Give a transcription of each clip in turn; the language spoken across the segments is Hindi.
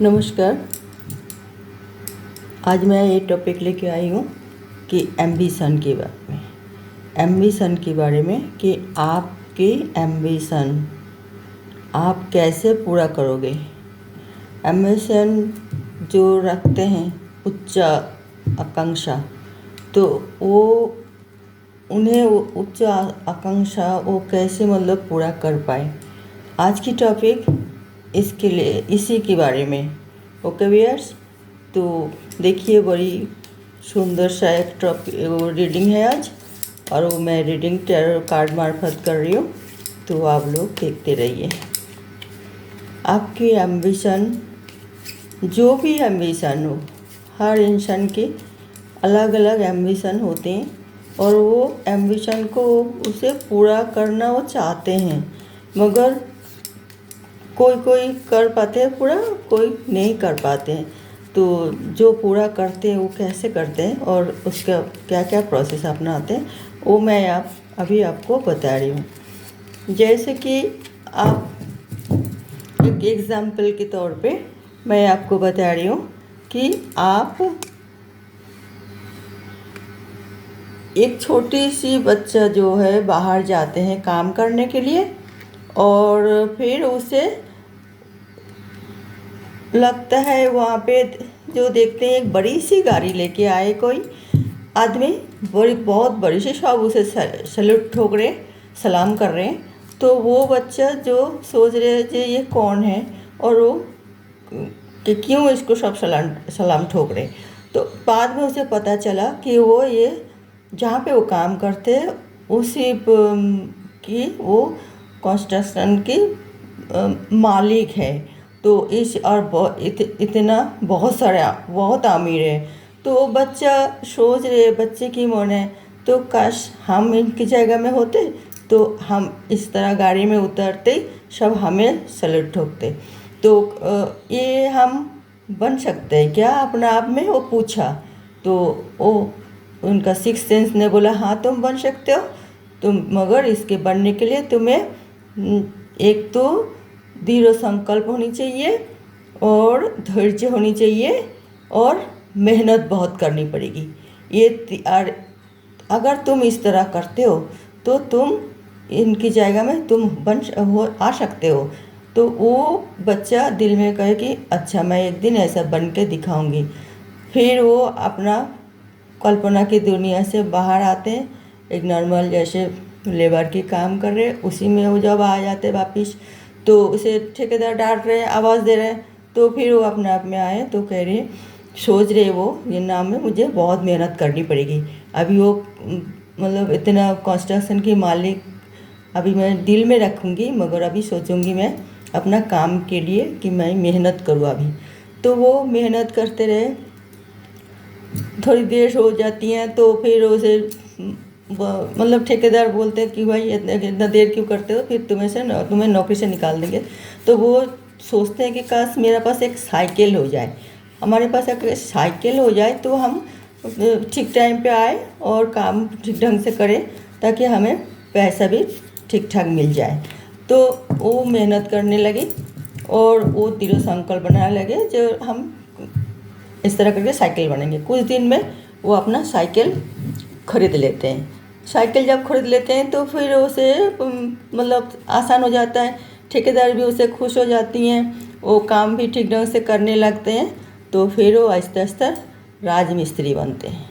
नमस्कार। आज मैं ये टॉपिक लेके आई हूँ कि एम्बिशन के बारे में। एम्बिशन के बारे में कि आपके एम्बिशन आप कैसे पूरा करोगे। एम्बिशन जो रखते हैं उच्च आकांक्षा, तो वो उन्हें उच्च आकांक्षा वो कैसे पूरा कर पाए। आज की टॉपिक इसके लिए इसी के बारे में। ओके व्यूअर्स, तो देखिए बड़ी सुंदर सा एक टॉपिक रीडिंग है आज, और वो मैं रीडिंग टैरो कार्ड मार्फत कर रही हूँ, तो आप लोग देखते रहिए। आपकी एम्बिशन, जो भी एम्बिशन हो, हर इंसान के अलग अलग एम्बिशन होते हैं, और वो एम्बिशन को उसे पूरा करना वो चाहते हैं, मगर कोई कोई कर पाते हैं पूरा, कोई नहीं कर पाते हैं। तो जो पूरा करते हैं वो कैसे करते हैं और उसका क्या क्या प्रोसेस अपनाते हैं, वो मैं अभी आपको बता रही हूँ। जैसे कि आप एक एग्ज़ाम्पल के तौर पे मैं आपको बता रही हूँ कि आप एक छोटी सी बच्चा जो है बाहर जाते हैं काम करने के लिए, और फिर उसे लगता है वहाँ पे जो देखते हैं एक बड़ी सी गाड़ी लेके आए कोई आदमी, बहुत बड़ी सी, सब उसे सैल्यूट ठोक रहे, सलाम कर रहे हैं। तो वो बच्चा जो सोच रहे हैं कि ये कौन है, और वो कि क्यों इसको सब सलाम ठोक रहे। तो बाद में उसे पता चला कि वो ये जहाँ पे वो काम करते हैं उसी की वो कंस्ट्रक्शन की मालिक है। तो इस और इतना बहुत अमीर है। तो वो बच्चा सोच रहे, बच्चे की मन है तो काश हम इनकी जगह में होते, तो हम इस तरह गाड़ी में उतरते सब हमें सैल्यूट ठोकते। तो ये हम बन सकते हैं क्या अपने आप में, वो पूछा। तो वो उनका सिक्स सेंस ने बोला हाँ तुम बन सकते हो, तुम, मगर इसके बनने के लिए तुम्हें एक तो दृढ़ संकल्प होनी चाहिए, और धैर्य होनी चाहिए, और मेहनत बहुत करनी पड़ेगी। और अगर तुम इस तरह करते हो तो तुम इनकी जगह में तुम आ सकते हो। तो वो बच्चा दिल में कहे कि अच्छा मैं एक दिन ऐसा बन के दिखाऊंगी। फिर वो अपना कल्पना की दुनिया से बाहर आते हैं, एक नॉर्मल जैसे लेबर की काम कर रहे, उसी में वो जब आ जाते वापिस, तो उसे ठेकेदार डांट रहे, आवाज़ दे रहे हैं। तो फिर वो अपने आप में आए तो कह रहे, सोच रहे वो ये नाम में मुझे बहुत मेहनत करनी पड़ेगी। अभी वो इतना कंस्ट्रक्शन की मालिक अभी मैं दिल में रखूँगी, मगर अभी सोचूंगी मैं अपना काम के लिए कि मैं मेहनत करूँ अभी। तो वो मेहनत करते रहे, थोड़ी देर हो जाती है तो फिर उसे ठेकेदार बोलते हैं कि भाई इतना देर क्यों करते हो, फिर तुम्हें नौकरी से निकाल देंगे। तो वो सोचते हैं कि काश मेरे पास एक साइकिल हो जाए, हमारे पास अगर साइकिल हो जाए तो हम ठीक टाइम पे आए और काम ठीक ढंग से करें, ताकि हमें पैसा भी ठीक ठाक मिल जाए। तो वो मेहनत करने लगी और वो दृढ़ संकल्प बनाने लगे जो हम इस तरह करके साइकिल बनेंगे। कुछ दिन में वो अपना साइकिल खरीद लेते हैं। साइकिल जब खरीद लेते हैं तो फिर उसे आसान हो जाता है, ठेकेदार भी उससे खुश हो जाती हैं, वो काम भी ठीक ढंग से करने लगते हैं। तो फिर वो आहिस्ता आहिस्ता राजमिस्त्री बनते हैं।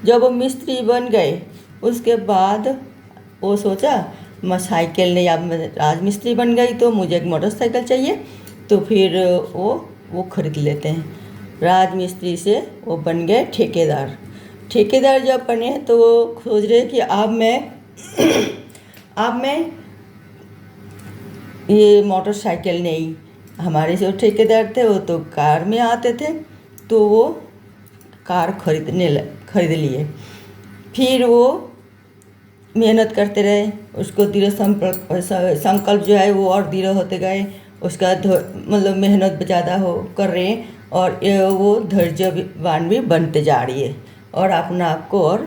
जब वो मिस्त्री बन गए उसके बाद वो सोचा मैं साइकिल नहीं, अब मैं राजमिस्त्री बन गई तो मुझे एक मोटरसाइकिल चाहिए। तो फिर वो खरीद लेते हैं। राजमिस्त्री से वो बन गए ठेकेदार। ठेकेदार जब बने तो वो सोच रहे कि अब मैं ये मोटरसाइकिल नहीं, हमारे जो ठेकेदार थे वो तो कार में आते थे, तो वो कार खरीद लिए। फिर वो मेहनत करते रहे, उसको दृढ़ संकल्प जो है वो और दृढ़ होते गए, उसका मेहनत ज़्यादा कर रहे हैं, और वो धैर्यवान भी बनते जा रही है, और अपना आप को और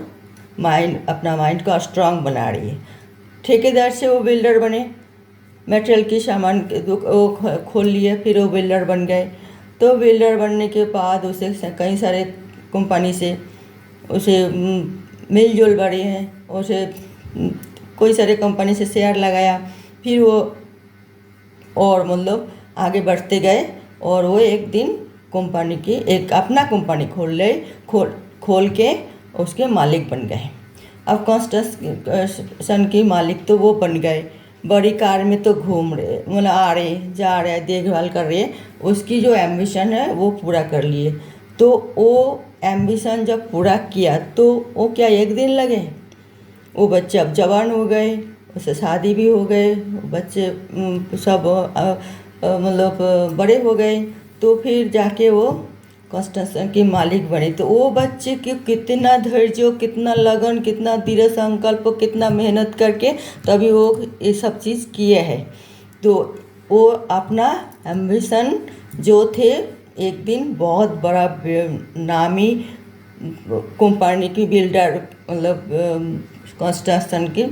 अपना माइंड को स्ट्रांग बना रही है। ठेकेदार से वो बिल्डर बने, मटेरियल की सामान वो खोल लिए, फिर वो बिल्डर बन गए। तो बिल्डर बनने के बाद उसे कई सारे कंपनी से उसे मिलजुल बढ़े हैं, उसे कोई सारे कंपनी से शेयर लगाया, फिर वो और मतलब आगे बढ़ते गए और वो एक दिन कंपनी की एक अपना कंपनी खोल के उसके मालिक बन गए। अब कंस्ट्रक्शन की मालिक तो वो बन गए, बड़ी कार में तो घूम रहे, मतलब आ रहे जा रहे देखभाल कर रहे, उसकी जो एम्बिशन है वो पूरा कर लिए। तो वो एम्बिशन जब पूरा किया तो वो क्या एक दिन लगे, वो बच्चे अब जवान हो गए, उससे शादी भी हो गए, बच्चे सब मतलब बड़े हो गए। तो फिर जाके वो कंस्ट्रक्शन के मालिक बने। तो वो बच्चे के कितना धैर्य, कितना लगन, कितना दृढ़ संकल्प, कितना मेहनत करके तभी वो ये सब चीज़ किए हैं। तो वो अपना एम्बिशन जो थे, एक दिन बहुत बड़ा नामी कंपनी की बिल्डर मतलब कंस्ट्रक्शन के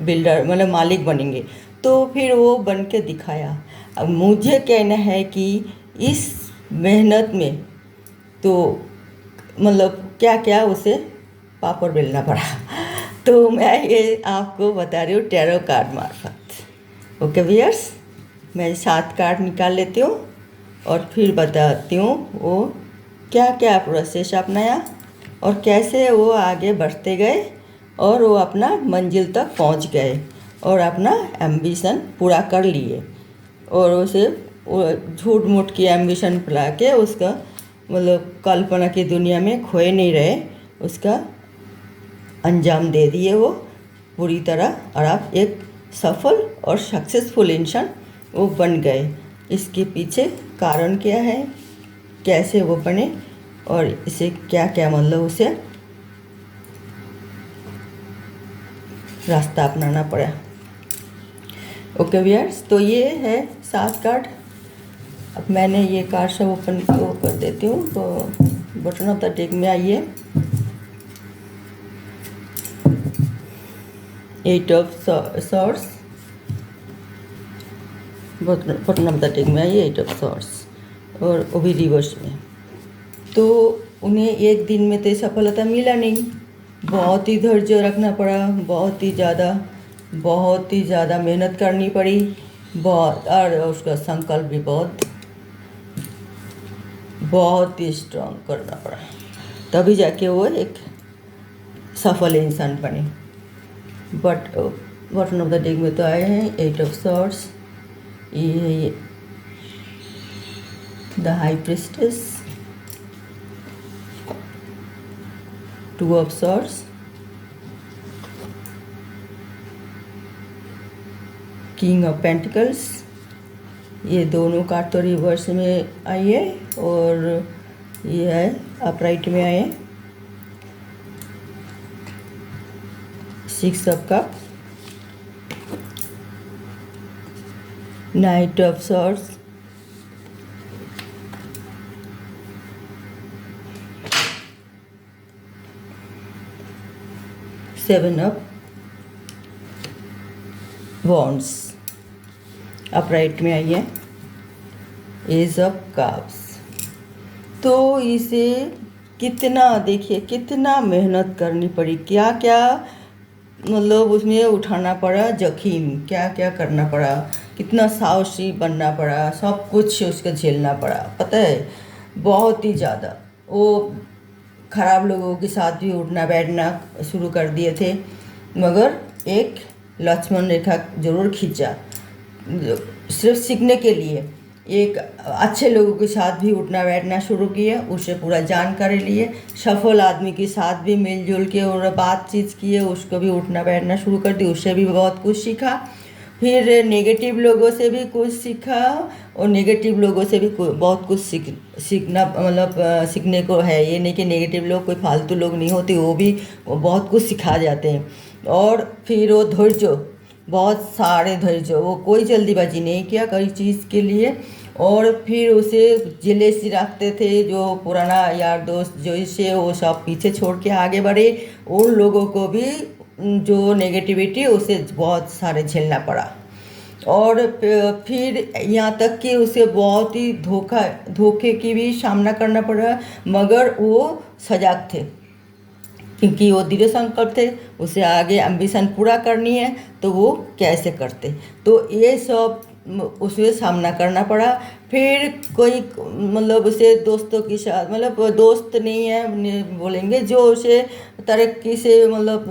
बिल्डर मतलब मालिक बनेंगे। तो फिर वो बन के दिखाया। अब मुझे कहना है कि इस मेहनत में तो मतलब क्या क्या उसे पापड़ बेलना पड़ा। तो मैं ये आपको बता रही हूँ टैरो कार्ड मार्फत। ओके व्यूअर्स, मैं 7 कार्ड निकाल लेती हूँ और फिर बताती हूँ वो क्या क्या प्रोसेस अपनाया और कैसे वो आगे बढ़ते गए और वो अपना मंजिल तक पहुँच गए और अपना एम्बिशन पूरा कर लिए और उसे झूठ मूठ की एम्बिशन फैला के उसका मतलब कल्पना की दुनिया में खोए नहीं रहे, उसका अंजाम दे दिए वो पूरी तरह और आप एक सफल और सक्सेसफुल इंसान वो बन गए। इसके पीछे कारण क्या है, कैसे वो बने और इसे क्या क्या मतलब उसे रास्ता अपनाना पड़ा। ओके व्यूअर्स, तो ये है 7 कार्ड। अब मैंने ये कार्ड सब ओपन कर देती हूँ। तो बटन ऑफ द डेक में आइए, 8 of swords, button of the deck में आइए 8 ऑफ सॉर्ड्स और वो भी रिवर्स में। तो उन्हें एक दिन में तो सफलता मिला नहीं, बहुत ही धैर्य रखना पड़ा, बहुत ही ज़्यादा मेहनत करनी पड़ी, बहुत, और उसका संकल्प भी बहुत ही स्ट्रांग करना पड़ा, तभी जाके वो एक सफल इंसान बने। बटन ऑफ द डेक में तो आए हैं 8 ऑफ सॉर्ड्स, ये the high priestess, 2 of swords, king of pentacles, ये दोनों कार्ड तो रिवर्स में आई है और ये है अपराइट में आए, 6 of cup, night of swords, seven of wands upright में आई है, एज ऑफ कप्स। तो इसे कितना देखिए कितना मेहनत करनी पड़ी, क्या क्या मतलब उसमें उठाना पड़ा, जोखिम क्या क्या करना पड़ा, कितना साहसी बनना पड़ा, सब कुछ उसका झेलना पड़ा, पता है बहुत ही ज़्यादा। वो खराब लोगों के साथ भी उठना बैठना शुरू कर दिए थे, मगर एक लक्ष्मण रेखा जरूर खींचा सिर्फ सीखने के लिए। एक अच्छे लोगों के साथ भी उठना बैठना शुरू किया, उससे पूरा जानकारी लिए, सफल आदमी के साथ भी मिलजुल के और बातचीत किए, उसको भी उठना बैठना शुरू कर दी, उससे भी बहुत कुछ सीखा। फिर नेगेटिव लोगों से भी कुछ सीखा और नेगेटिव लोगों से भी बहुत कुछ सीखना मतलब सीखने को है। ये नहीं कि नेगेटिव लोग कोई फालतू लोग नहीं होते, वो बहुत कुछ सिखा जाते हैं। और फिर वो धैर्य, बहुत सारे धैर्य, वो कोई जल्दीबाजी नहीं किया कोई चीज़ के लिए। और फिर उसे जेलेसी रखते थे जो पुराना यार दोस्त जो इसे, वो सब पीछे छोड़ के आगे बढ़े। उन लोगों को भी जो नेगेटिविटी उसे बहुत सारे झेलना पड़ा। और फिर यहाँ तक कि उसे बहुत ही धोखे की भी सामना करना पड़ा, मगर वो सजग थे क्योंकि वो दृढ़ संकल्प थे, उसे आगे एम्बिशन पूरा करनी है, तो वो कैसे करते। तो ये सब उसे सामना करना पड़ा। फिर कोई मतलब उसे दोस्तों के साथ, मतलब वो दोस्त नहीं है बोलेंगे, जो उसे तरक्की से मतलब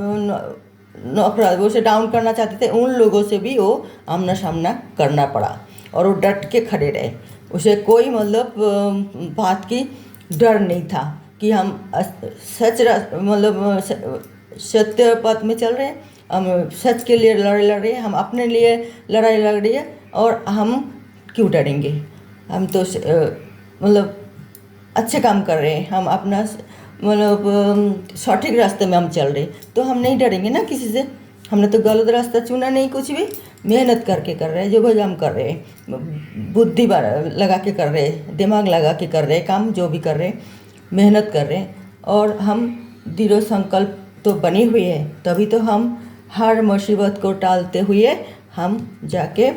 नफरत, वो उसे डाउन करना चाहते थे, उन लोगों से भी वो आमना सामना करना पड़ा। और वो डट के खड़े रहे, उसे कोई मतलब बात की डर नहीं था कि हम मतलब सत्य पथ में चल रहे हैं, हम सच के लिए लड़ रहे हैं, हम अपने लिए लड़ाई लड़ रही है, और हम क्यों डरेंगे। हम तो मतलब अच्छे काम कर रहे हैं, हम अपना मतलब सटीक रास्ते में हम चल रहे, तो हम नहीं डरेंगे ना किसी से। हमने तो गलत रास्ता चुना नहीं, कुछ भी मेहनत करके कर रहे हैं, जो भी हम कर रहे हैं, बुद्धि लगा के कर रहे हैं, दिमाग लगा के कर रहे हैं, काम जो भी कर रहे हैं मेहनत कर रहे हैं, और हम दृढ़ संकल्प तो बनी हुई है, तभी तो हम हर मुसीबत को टालते हुए हम जाके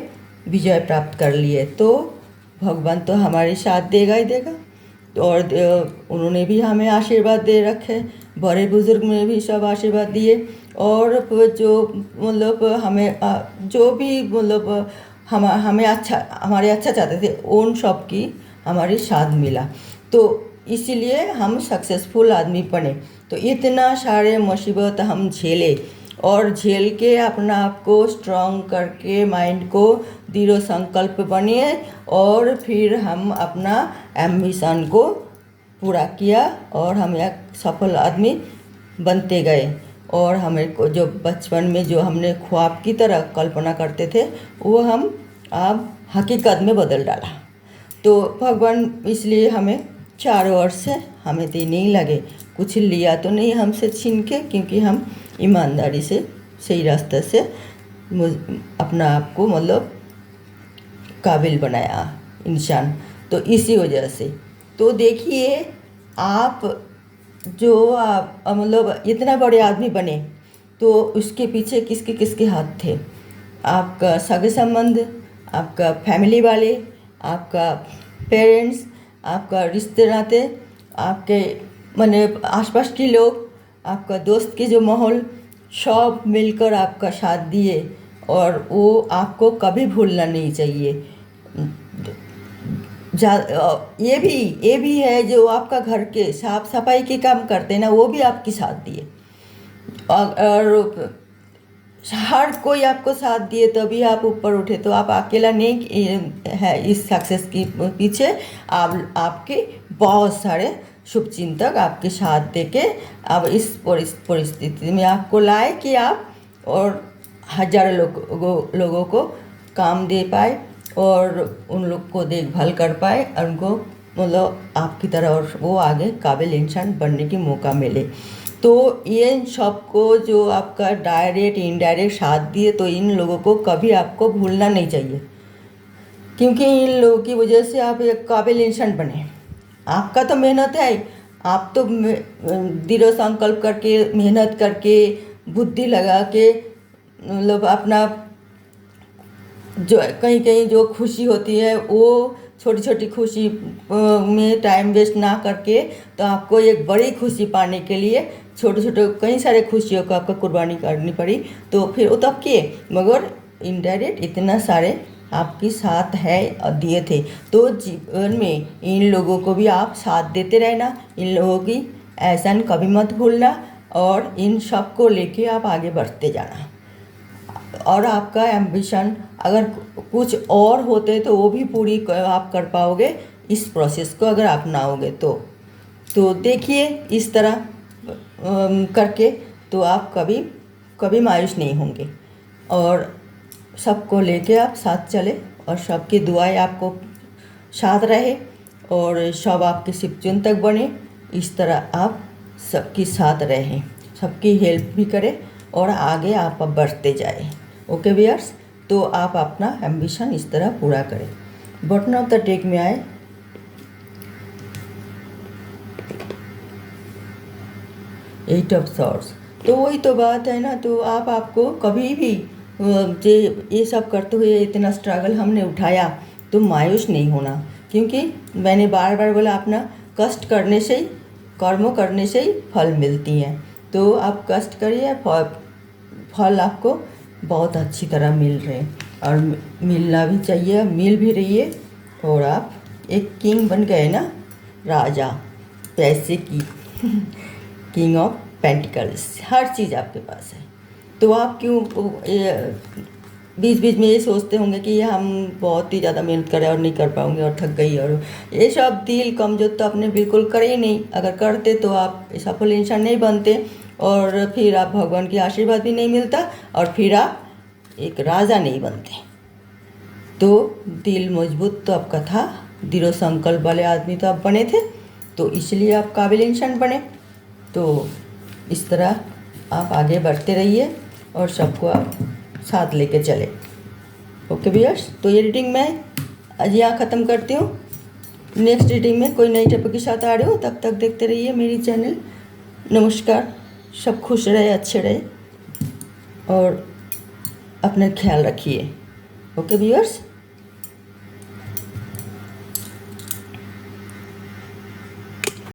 विजय प्राप्त कर लिए। तो भगवान तो हमारे साथ देगा ही देगा। और उन्होंने भी हमें आशीर्वाद दे रखे, बड़े बुजुर्ग ने भी सब आशीर्वाद दिए, और जो मतलब हमें जो भी मतलब हमें अच्छा, हमारे अच्छा चाहते थे, उन सब की हमारी साथ मिला, तो इसीलिए हम सक्सेसफुल आदमी बने। तो इतना सारे मुसीबत हम झेले, और झेल के अपना आप को स्ट्रॉन्ग करके माइंड को दृढ़ संकल्प बनिए, और फिर हम अपना एम्बिशन को पूरा किया, और हम एक सफल आदमी बनते गए। और हमें को जो बचपन में जो हमने ख्वाब की तरह कल्पना करते थे, वो हम अब हकीकत में बदल डाला। तो भगवान इसलिए हमें चारों ओर से हमें देने ही लगे, कुछ लिया तो नहीं हमसे छीन के, क्योंकि हम ईमानदारी से सही रास्ते से अपना आप को मतलब काबिल बनाया इंसान। तो इसी वजह से तो देखिए, आप जो आप मतलब इतना बड़े आदमी बने, तो उसके पीछे किसके किसके हाथ थे। आपका सगे संबंध, आपका फैमिली वाले, आपका पेरेंट्स, आपका रिश्ते नाते, आपके माने आसपास के लोग, आपका दोस्त के जो माहौल, सब मिलकर आपका साथ दिए, और वो आपको कभी भूलना नहीं चाहिए। ये भी है जो आपका घर के साफ सफाई के काम करते हैं ना, वो भी आपके साथ दिए, और हर कोई आपको साथ दिए तभी आप ऊपर उठे। तो आप अकेला नहीं है इस सक्सेस के पीछे, आप आपके बहुत सारे शुभचिंतक आपके साथ देके अब इस परिस्थिति में आपको लाए कि आप और हजारों लोगों को काम दे पाए, और उन लोग को देखभाल कर पाए, और उनको मतलब आपकी तरह और वो आगे काबिल इंसान बनने की मौका मिले। तो ये सबको जो आपका डायरेक्ट इनडायरेक्ट साथ दिए, तो इन लोगों को कभी आपको भूलना नहीं चाहिए, क्योंकि इन लोगों की वजह से आप एक काबिल इंसान बने। आपका तो मेहनत है, आप तो दृढ़ संकल्प करके मेहनत करके बुद्धि लगा के मतलब अपना जो कहीं कहीं जो खुशी होती है, वो छोटी छोटी खुशी में टाइम वेस्ट ना करके, तो आपको एक बड़ी खुशी पाने के लिए छोटे छोटे कई सारे खुशियों को आपको कुर्बानी करनी पड़ी। तो फिर वो तब किए, मगर इनडायरेक्ट इतना सारे आपके साथ है और दिए थे। तो जीवन में इन लोगों को भी आप साथ देते रहना, इन लोगों की एहसान कभी मत भूलना, और इन सब को लेके आप आगे बढ़ते जाना। और आपका एम्बिशन अगर कुछ और होते तो वो भी पूरी आप कर पाओगे, इस प्रोसेस को अगर अपनाओगे तो देखिए इस तरह करके तो आप कभी कभी मायूस नहीं होंगे, और सबको लेके आप साथ चले, और सबकी दुआएं आपको साथ रहे, और सब आपके शुभचिंतक बने। इस तरह आप सबके साथ रहें, सबकी हेल्प भी करें, और आगे आप बढ़ते जाएं। ओके वियर्स, तो आप अपना एम्बिशन इस तरह पूरा करें। बॉटम ऑफ द डेक में आए, एट ऑफ सॉर्ड्स। तो वही तो बात है ना, तो आपको कभी भी ये सब करते हुए इतना स्ट्रगल हमने उठाया, तो मायूस नहीं होना, क्योंकि मैंने बार बार बोला अपना कष्ट करने से ही, कर्मों करने से ही फल मिलती हैं। तो आप कष्ट करिए, फल आपको बहुत अच्छी तरह मिल रहे हैं, और मिलना भी चाहिए, मिल भी रही है। और आप एक किंग बन गए ना, राजा, पैसे की किंग ऑफ पेंटिकल्स, हर चीज़ आपके पास है। तो आप क्यों बीच बीच में ये सोचते होंगे कि हम बहुत ही ज़्यादा मेहनत करें और नहीं कर पाऊंगे और थक गई, और ये सब दिल कमजोर तो आपने बिल्कुल करे ही नहीं। अगर करते तो आप सफल इंसान नहीं बनते, और फिर आप भगवान की आशीर्वाद भी नहीं मिलता, और फिर आप एक राजा नहीं बनते। तो दिल मजबूत तो आपका था, दृढ़ संकल्प वाले आदमी तो आप बने थे, तो इसलिए आप काबिल इंसान बने। तो इस तरह आप आगे बढ़ते रहिए और सबको आप साथ लेके चले। ओके व्यूअर्स, तो ये रीडिंग मैं आज यहाँ ख़त्म करती हूँ। नेक्स्ट रीडिंग में कोई नई टॉपिक के साथ आ रही हो, तब तक देखते रहिए मेरी चैनल। नमस्कार, सब खुश रहे, अच्छे रहे, और अपना ख्याल रखिए। Okay viewers.